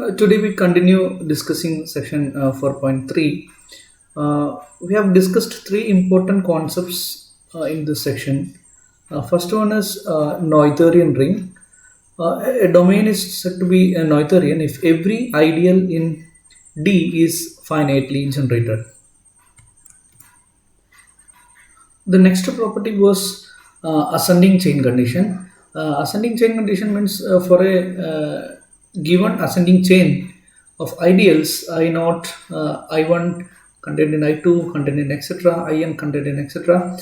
Today we continue discussing section 4.3. We have discussed three important concepts in this section. First one is Noetherian ring. A domain is said to be a Noetherian if every ideal in D is finitely generated. The next property was ascending chain condition. Ascending chain condition means for a given ascending chain of ideals I naught, I1 contained in I2, contained in etc., In contained in etc.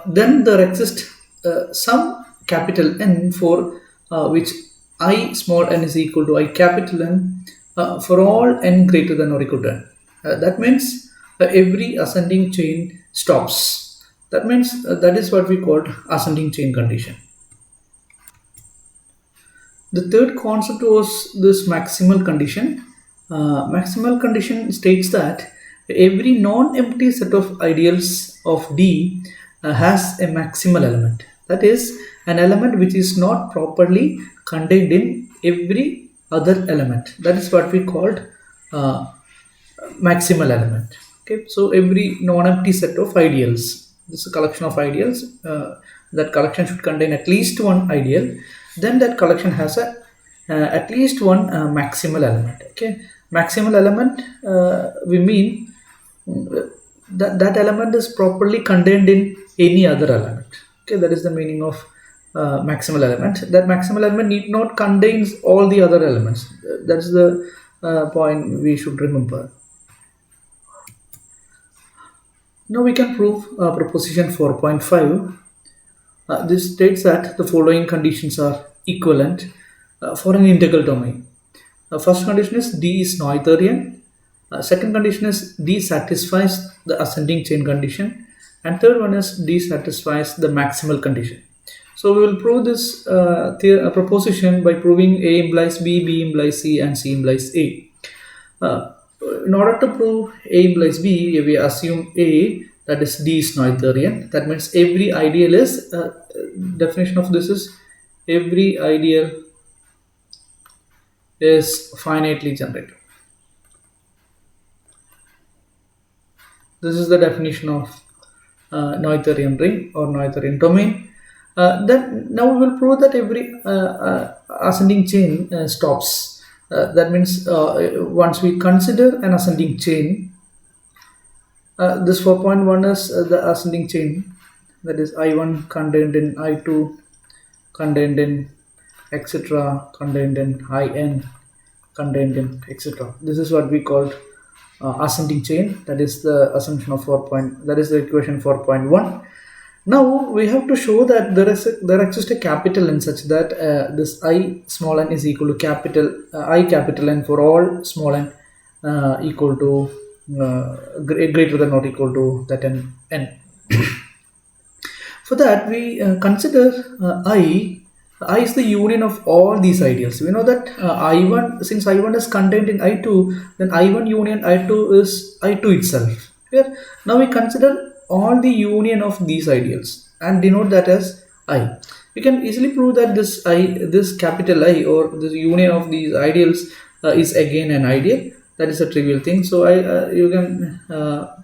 Then there exists some capital N for which I small n is equal to I capital N for all n greater than or equal to n. That means every ascending chain stops. That means that is what we called ascending chain condition. The third concept was this maximal condition. Maximal condition states that every non-empty set of ideals of D has a maximal element. That is, an element which is not properly contained in every other element. That is what we called maximal element. Okay, so every non-empty set of ideals. This is a collection of ideals. That collection should contain at least one ideal. Then that collection has a at least one maximal element. Okay, maximal element we mean that element is properly contained in any other element. Okay, that is the meaning of maximal element. That maximal element need not contains all the other elements. That's the point we should remember. Now we can prove proposition 4.5. This states that the following conditions are equivalent for an integral domain. First condition is D is Noetherian. Second condition is D satisfies the ascending chain condition. And third one is D satisfies the maximal condition. So we will prove this proposition by proving A implies B, B implies C, and C implies A. In order to prove A implies B, we assume A, that is D is Noetherian. That means every ideal is, definition of this is every ideal is finitely generated. This is the definition of Noetherian ring or Noetherian domain. Then now we will prove that every ascending chain stops. That means once we consider an ascending chain, this 4.1 is the ascending chain, that is I1 contained in I2, contained in etc., contained in In, contained in etc. This is what we called ascending chain. That is the assumption of 4. That is the equation 4.1. Now we have to show that there exists a capital N such that this I small n is equal to capital I capital N for all small n equal to greater than or equal to that n. For that we consider I is the union of all these ideals. We know that I1, since I1 is contained in I2, then I1 union I2 is I2 itself. Here, now we consider all the union of these ideals and denote that as I. We can easily prove that this capital I or this union of these ideals is again an ideal. That is a trivial thing. So you can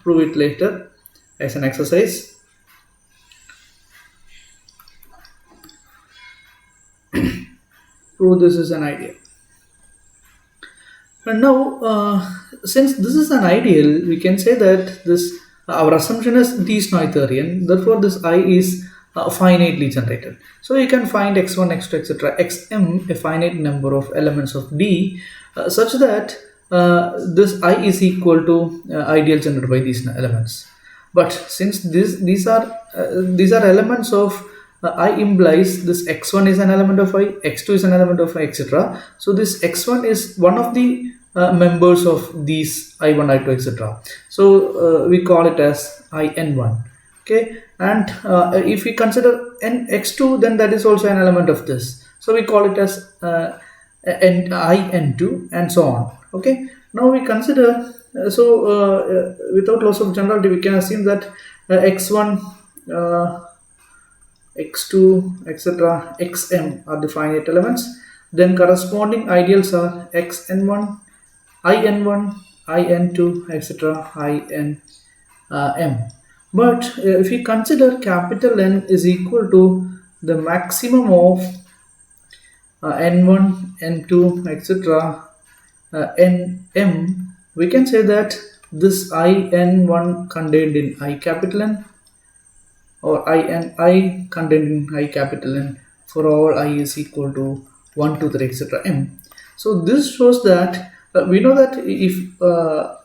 prove it later as an exercise. Prove this is an ideal. And now, since this is an ideal, we can say that this our assumption is D is Noetherian. Therefore, this I is finitely generated. So you can find x1, x2, etc., xm a finite number of elements of D, such that this I is equal to ideal generated by these elements. But since these are elements of I implies this x1 is an element of I, x2 is an element of I, etc. So this x1 is one of the members of these I1, I2, etc. So we call it as IN1. Okay, and if we consider x2, then that is also an element of this. So we call it as IN2 and so on. Okay, now we consider without loss of generality, we can assume that x1 x2, etc., xm are the finite elements. Then corresponding ideals are xn1, in1, in2, etc., in m. But if we consider capital N is equal to the maximum of n1, n2, etc., nm, we can say that this in1 contained in I capital N, or I contained in I capital N for all I is equal to 1, 2, 3, etc. m. So this shows that we know that if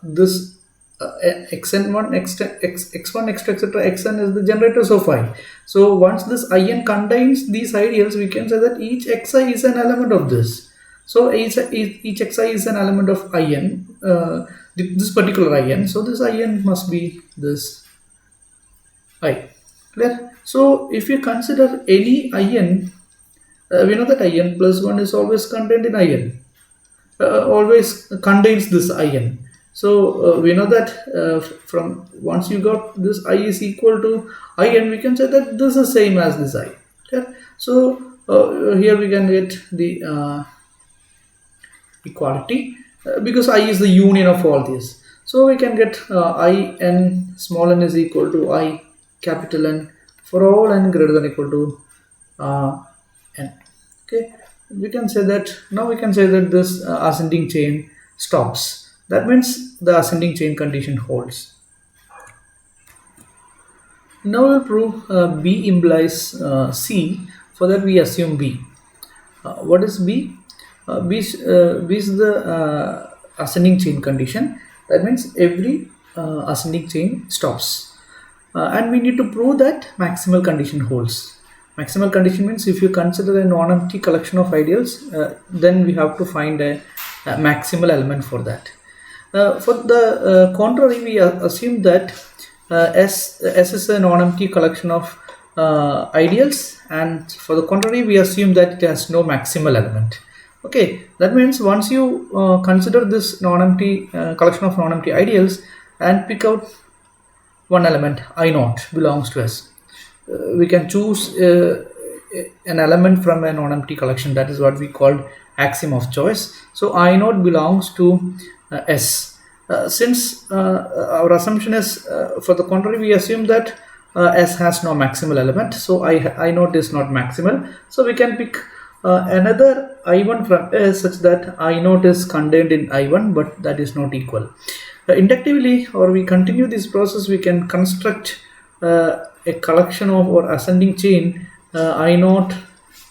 this xn1, x1, x2, etc. xn is the generators of I. So once this in contains these ideals, we can say that each xi is an element of this. So each xi is an element of in, this particular in. So this in must be this I. Clear? So if you consider any in, we know that in plus 1 is always contained in in, always contains this in. So we know that from once you got this I is equal to in, we can say that this is same as this I. Clear? So here we can get the equality because I is the union of all these. So we can get in small n is equal to I capital N for all n greater than equal to n. Okay, we can say that now we can say that this ascending chain stops. That means the ascending chain condition holds. Now we'll prove B implies C. For that we assume B. What is B? B is the ascending chain condition. That means every ascending chain stops. And we need to prove that maximal condition holds. Maximal condition means if you consider a non-empty collection of ideals, then we have to find a maximal element for that. For the contrary, we assume that S is a non-empty collection of ideals, and for the contrary, we assume that it has no maximal element. Okay, that means once you consider this non-empty collection of non-empty ideals and pick out one element, I0 belongs to S. We can choose an element from a non-empty collection. That is what we call axiom of choice. So I0 belongs to S. Since our assumption is for the contrary, we assume that S has no maximal element. So I0 is not maximal. So we can pick another I1 from S such that I0 is contained in I1, but that is not equal. Inductively, or we continue this process, we can construct a collection of or ascending chain I0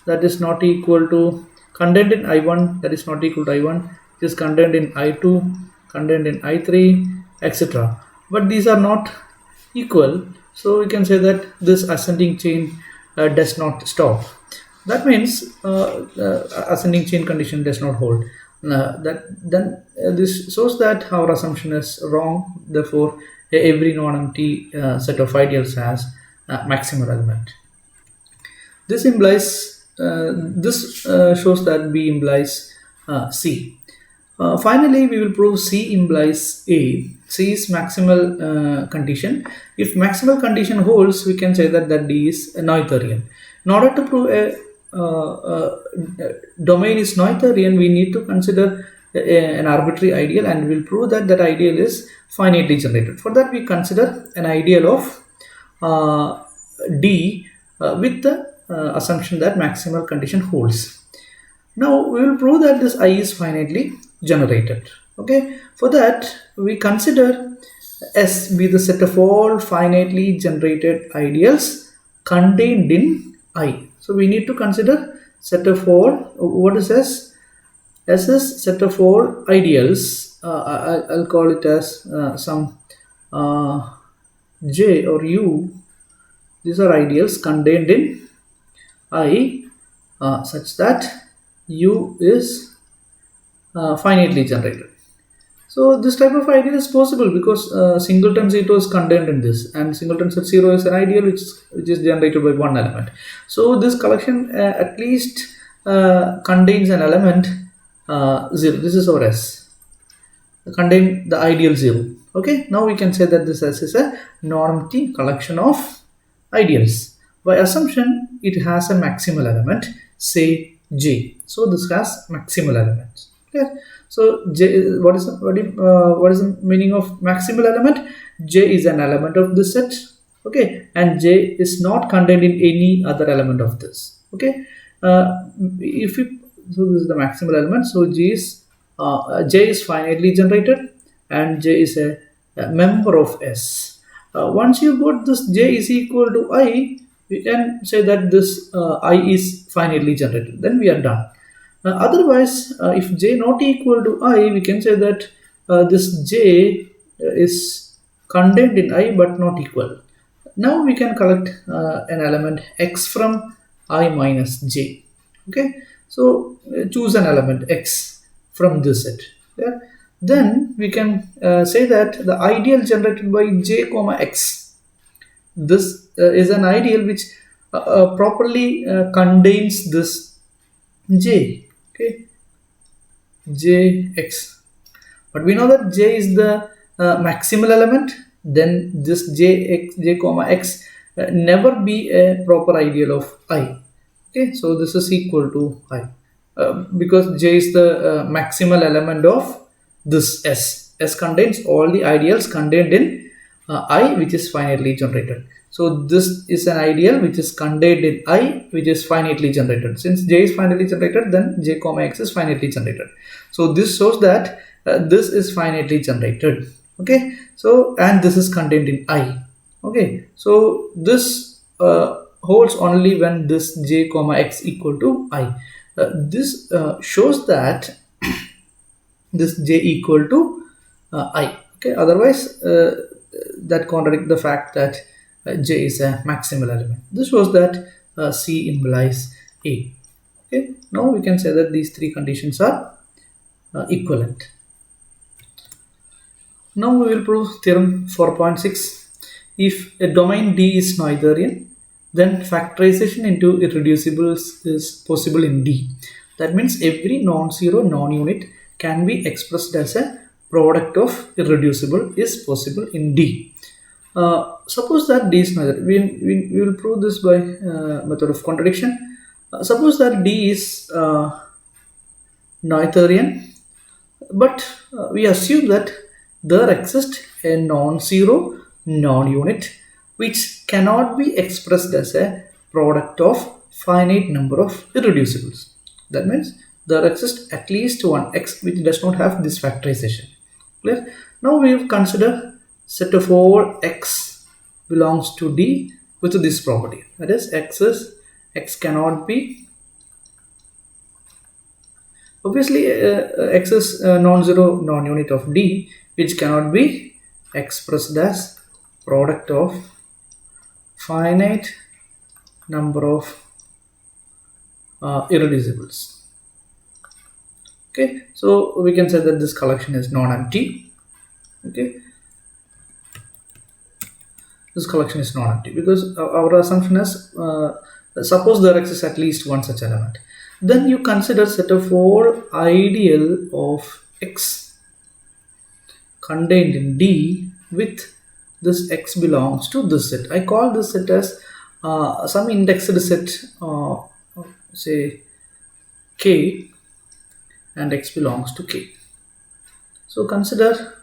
that is not equal to contained in I1, that is not equal to I1, it is contained in I2, contained in I3, etc. But these are not equal, so we can say that this ascending chain does not stop. That means ascending chain condition does not hold. This shows that our assumption is wrong. Therefore, every non-empty set of ideals has maximal element. This implies shows that B implies C. Finally, we will prove C implies A. C is maximal condition. If maximal condition holds, we can say that D is Noetherian. In order to prove a domain is Noetherian, we need to consider an arbitrary ideal, and we will prove that that ideal is finitely generated. For that, we consider an ideal of D with the assumption that maximal condition holds. Now we will prove that this I is finitely generated. Okay, for that we consider S be the set of all finitely generated ideals contained in I. So we need to consider set of all. What is S? S is set of all ideals. I'll call it as some J or U. These are ideals contained in I such that U is finitely generated. So this type of ideal is possible because singleton Z2 is contained in this, and singleton Z0 is an ideal which is generated by one element. So this collection at least contains an element 0. This is our S. Contain the ideal 0. Okay, now we can say that this S is a non-empty collection of ideals. By assumption, it has a maximal element, say J. So this has maximal elements. Clear? So J, what is the meaning of maximal element? J is an element of this set. Okay, and J is not contained in any other element of this. Okay, if we so this is the maximal element. So J is finitely generated, and J is a member of S. Once you got this J is equal to I, we can say that this I is finitely generated. Then we are done. Otherwise, if J not equal to I, we can say that this J is contained in I but not equal. Now we can collect an element X from I minus J. Okay, so choose an element X from this set. Yeah? Then we can say that the ideal generated by J comma X, this is an ideal which properly contains this J. Okay, Jx, but we know that J is the maximal element. Then this J comma X never be a proper ideal of I. Okay, so this is equal to I because J is the maximal element of this S. S contains all the ideals contained in I, which is finitely generated. So this is an ideal which is contained in I, which is finitely generated. Since J is finitely generated, then J comma X is finitely generated. So this shows that this is finitely generated. Okay, so and this is contained in I. Okay, so this holds only when this J comma X equal to I. This shows that this J equal to I. Okay, otherwise that contradicts the fact that J is a maximal element. This shows that C implies A. Okay, now we can say that these three conditions are equivalent. Now we will prove theorem 4.6. If a domain D is Noetherian, then factorization into irreducibles is possible in D. That means every non-zero non-unit can be expressed as a product of irreducible is possible in D. Suppose that D is Noetherian. We will prove this by method of contradiction. Suppose that D is Noetherian, but we assume that there exists a non-zero non-unit which cannot be expressed as a product of finite number of irreducibles. That means there exists at least one X which does not have this factorization. Clear? Now we will consider set of all X belongs to D with this property. That is X cannot be, obviously X is non-zero non-unit of D which cannot be expressed as product of finite number of irreducibles. Okay, so we can say that this collection is non-empty. Okay, this collection is non-empty because our assumption is suppose there exists at least one such element. Then you consider set of all ideal of X contained in D with this X belongs to this set. I call this set as some indexed set, say K, and X belongs to K. So consider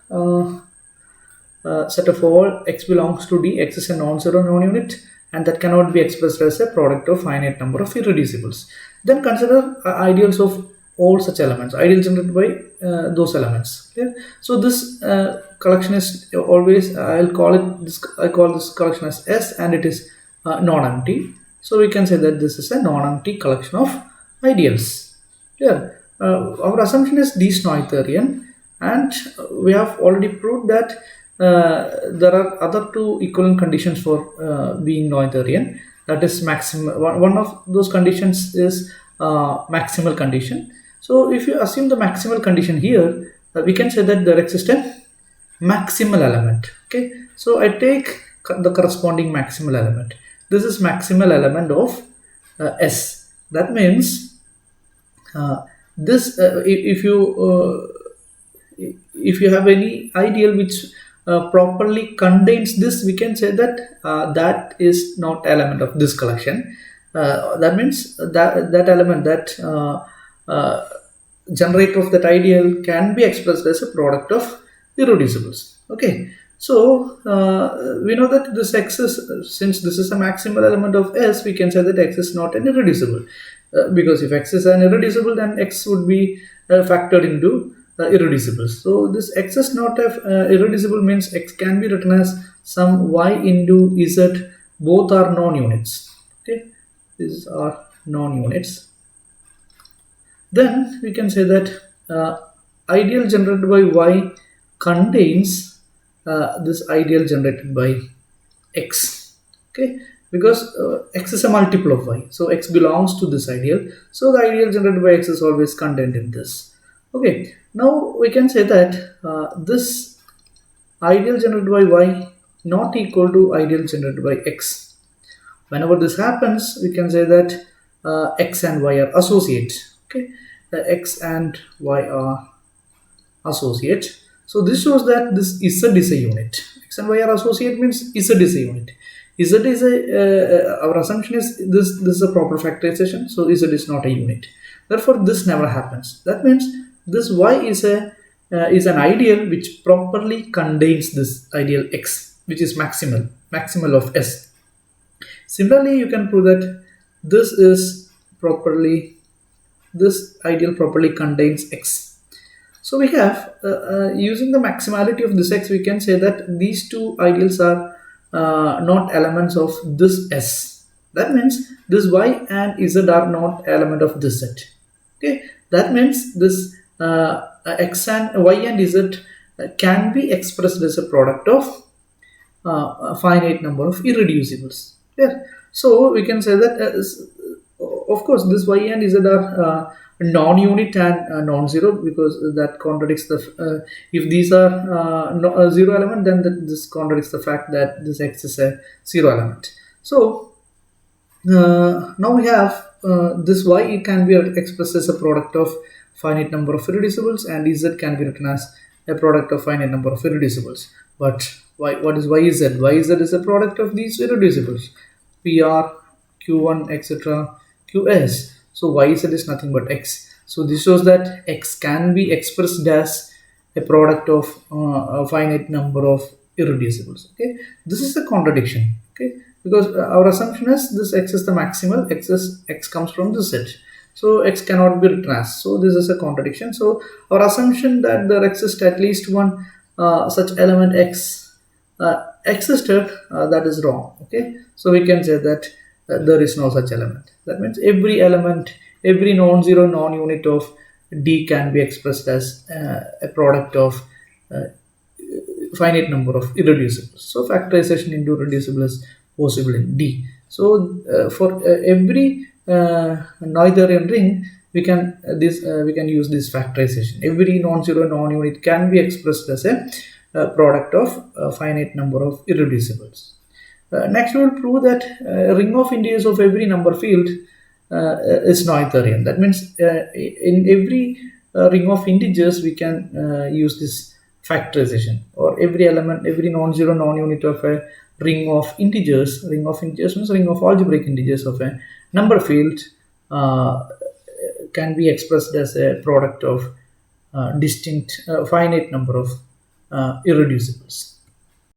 set of all X belongs to D. X is a non-zero non-unit and that cannot be expressed as a product of finite number of irreducibles. Then consider ideals of all such elements, ideal generated by those elements. Okay? So this collection is always I call this collection as S, and it is non-empty. So we can say that this is a non-empty collection of ideals. Yeah. Our assumption is D is Noetherian, and we have already proved that there are other two equivalent conditions for being Noetherian. That is maximum. One of those conditions is maximal condition. So if you assume the maximal condition here, we can say that there exists a maximal element. Okay, so I take the corresponding maximal element. This is maximal element of S. That means this if you have any ideal which properly contains this, we can say that that is not element of this collection. That means that element, that generator of that ideal can be expressed as a product of irreducibles. Okay, so we know that this x is, since this is a maximal element of S, we can say that x is not an irreducible, because if x is an irreducible, then x would be factored into irreducibles. So this x is not a irreducible means x can be written as some y into z. Both are non-units. Okay, these are non-units. Then we can say that ideal generated by y contains this ideal generated by x. Okay, because x is a multiple of y, so x belongs to this ideal, so the ideal generated by x is always contained in this. Okay, now we can say that this ideal generated by y not equal to ideal generated by x. Whenever this happens, we can say that x and y are associate. Okay, x and y are associate. So this shows that this z is a unit. X and y are associate means z is a unit. Z is a our assumption is this is a proper factorization, so z is not a unit. Therefore, this never happens. That means this y is an ideal which properly contains this ideal x, which is maximal of S. Similarly, you can prove that this ideal properly contains x. So we have using the maximality of this x, we can say that these two ideals are not elements of this S. That means this y and z are not element of this set. Okay, that means this x and y and z can be expressed as a product of a finite number of irreducibles. Yeah. So we can say that of course this y and z are non-unit and non-zero, because that contradicts the if these are a zero element, then this contradicts the fact that this x is a zero element. So now we have this y can be expressed as a product of finite number of irreducibles, and z can be written as a product of finite number of irreducibles. But what is yz? Yz is a product of these irreducibles, pr, q1, etc., qs. So yz is nothing but x. So this shows that x can be expressed as a product of a finite number of irreducibles. Okay, this is a contradiction. Okay, because our assumption is this x is the maximal, x comes from this set, so x cannot be written as. So this is a contradiction. So our assumption that there exists at least one such element x existed, that is wrong. Okay, so we can say that there is no such element. That means every element, every non-zero non-unit of D can be expressed as a product of finite number of irreducibles. So factorization into irreducible is possible in D. So for every Noetherian ring, we can use this factorization. Every non-zero non-unit can be expressed as a product of a finite number of irreducibles. Next, we will prove that a ring of integers of every number field is Noetherian. That means in every ring of integers, we can use this factorization, or every element, every non-zero non-unit of a ring of integers means ring of algebraic integers of a number field can be expressed as a product of distinct finite number of irreducibles.